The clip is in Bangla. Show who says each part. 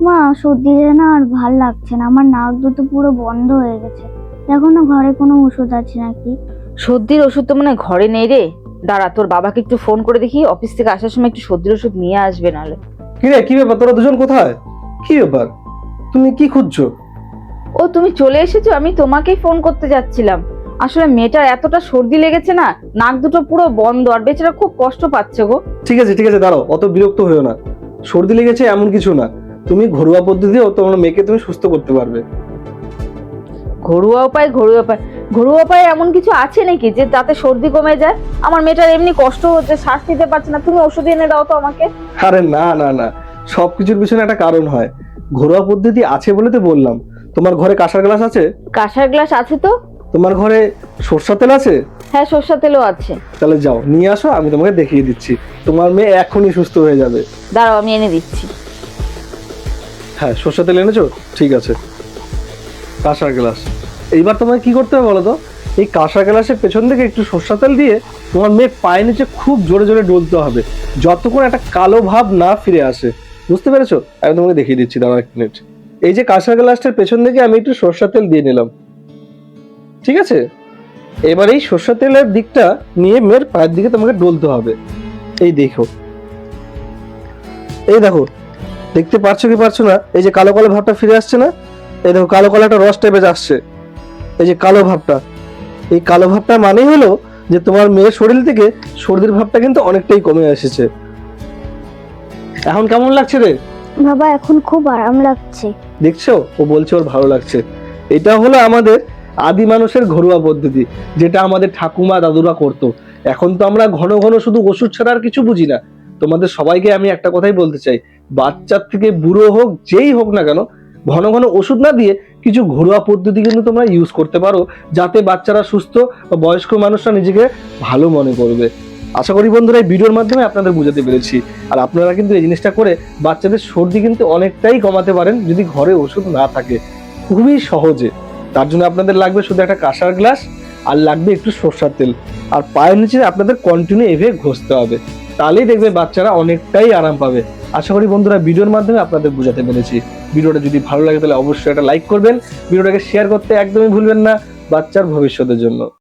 Speaker 1: মা, সর্দিতে না আর ভাল লাগছে না, আমার নাক দুটো পুরো বন্ধ হয়ে গেছে। দেখো না ঘরে কোনো ওষুধ আছে নাকি।
Speaker 2: সর্দির ওষুধ তো মনে হয় ঘরে নেই রে। দাঁড়া, তোর বাবাকে একটু ফোন করে দেখি, অফিস থেকে আসার সময় একটু সর্দির ওষুধ নিয়ে আসবে নাহলে।
Speaker 3: কি রে, কি ব্যাপার? তোরা দুজন কোথায়? কি ব্যাপার? তুমি কি খুঁজছো?
Speaker 2: ও, তুমি চলে এসেছো? আমি তোমাকেই ফোন করতে যাচ্ছিলাম। আসলে মেয়েটার এতটা সর্দি লেগেছে না, নাক দুটো পুরো বন্ধ, আর বেচারা খুব কষ্ট পাচ্ছে গো।
Speaker 3: ঠিক আছে ঠিক আছে, দাঁড়াও, অত বিরক্ত হয়েও না। সর্দি লেগেছে এমন কিছু না, তুমি ঘরোয়া পদ্ধতিতেও তোমার মেয়েকে তুমি সুস্থ করতে পারবে।
Speaker 2: ঘরোয়া উপায়, ঘরোয়া উপায়, ঘরোয়া উপায় এমন কিছু আছে নাকি যে তাতে সর্দি কমে যায়? আমার মেয়েটার এমনি কষ্ট হচ্ছে, শ্বাস নিতে পারছে না, তুমি ওষুধ এনে দাও তো আমাকে।
Speaker 3: আরে না না না, সবকিছুর পিছনে একটা কারণ হয়। ঘরোয়া পদ্ধতি আছে বলে তো বললাম। তোমার ঘরে কাঁসার গ্লাস আছে?
Speaker 2: কাঁসার গ্লাস আছে তো।
Speaker 3: তোমার ঘরে সরষের তেল আছে?
Speaker 2: হ্যাঁ, সরষের তেলও আছে।
Speaker 3: তাহলে যাও নিয়ে আসো, আমি তোমাকে দেখিয়ে দিচ্ছি। তোমার মেয়ে এখনই সুস্থ হয়ে যাবে।
Speaker 2: দাঁড়াও, আমি এনে দিচ্ছি।
Speaker 3: হ্যাঁ, সরষের তেল এনেছো? ঠিক আছে। কাঁসার গ্লাস। এইবার তোমাকে কি করতে হবে বলো তো? এই কাঁসার গ্লাসের পেছন থেকে একটু সরষের তেল দিয়ে তোমার মেয়ে পায়ের নিচে খুব জোরে জোরে ডলতে হবে, যতক্ষণ একটা কালো ভাব না ফিরে আসে। বুঝতে পেরেছো? আমি তোমাকে দেখিয়ে দিচ্ছি, দাঁড়াও 1 মিনিট। এই যে কাঁসার গ্লাসটার পেছন থেকে আমি একটু সরষের তেল দিয়ে নিলাম, ঠিক আছে? এবার এই সরষের তেলের দিকটা নিয়ে মেয়ের পায়ের দিকে তোমাকে ডলতে হবে। এই দেখো, এই দেখো, দেখতে পারছো কি পারছো না? এই যে কালো কালো ভাবটা ফিরে আসছে না? এই দেখো, কালো কালো একটা রস টাইপের আসছে। এই যে কালো ভাবটা, এই কালো ভাবটা মানেই হলো যে তোমার মেয়ের শরীর থেকে সর্দির ভাবটা কিন্তু অনেকটাই কমে এসেছে। এখন কেমন লাগছে রে?
Speaker 1: বাবা, এখন খুব আরাম লাগছে।
Speaker 3: দেখছো, ও বলছে ওর ভালো লাগছে। এটা হলো আমাদের আদি মানুষের ঘরোয়া পদ্ধতি, যেটা আমাদের ঠাকুমা দাদুরা করতো। এখন তো আমরা ঘন ঘন শুধু ওষুধ ছাড়া আর কিছু বুঝি না। তোমাদের সবাইকে আমি একটা কথাই বলতে চাই, বাচ্চার থেকে বুড়ো হোক, যেই হোক না কেন, ঘন ঘন ওষুধ না দিয়ে কিছু ঘরোয়া পদ্ধতি কিন্তু তোমরা ইউজ করতে পারো, যাতে বাচ্চারা সুস্থ বা বয়স্ক মানুষরা নিজেকে ভালো মনে করবে। আশা করি বন্ধুরা এই ভিডিওর মাধ্যমে আপনাদের বোঝাতে পেরেছি। আর আপনারা কিন্তু এই জিনিসটা করে বাচ্চাদের সর্দি কিন্তু অনেকটাই কমাতে পারেন, যদি ঘরে ওষুধ না থাকে, খুবই সহজে। তার জন্য আপনাদের লাগবে শুধু একটা কাঁসার গ্লাস, আর লাগবে একটু সরষের তেল, আর পায়ের নিচে আপনাদের কন্টিনিউ এভাবে ঘষতে হবে। তাহলেই দেখবে বাচ্চারা অনেকটাই আরাম পাবে। আশা করি বন্ধুরা ভিডিওর মাধ্যমে আপনাদের বোঝাতে পেরেছি। ভিডিওটা যদি ভালো লাগে তাহলে অবশ্যই একটা লাইক করবেন, ভিডিওটাকে শেয়ার করতে একদমই ভুলবেন না বাচ্চার ভবিষ্যতের জন্য।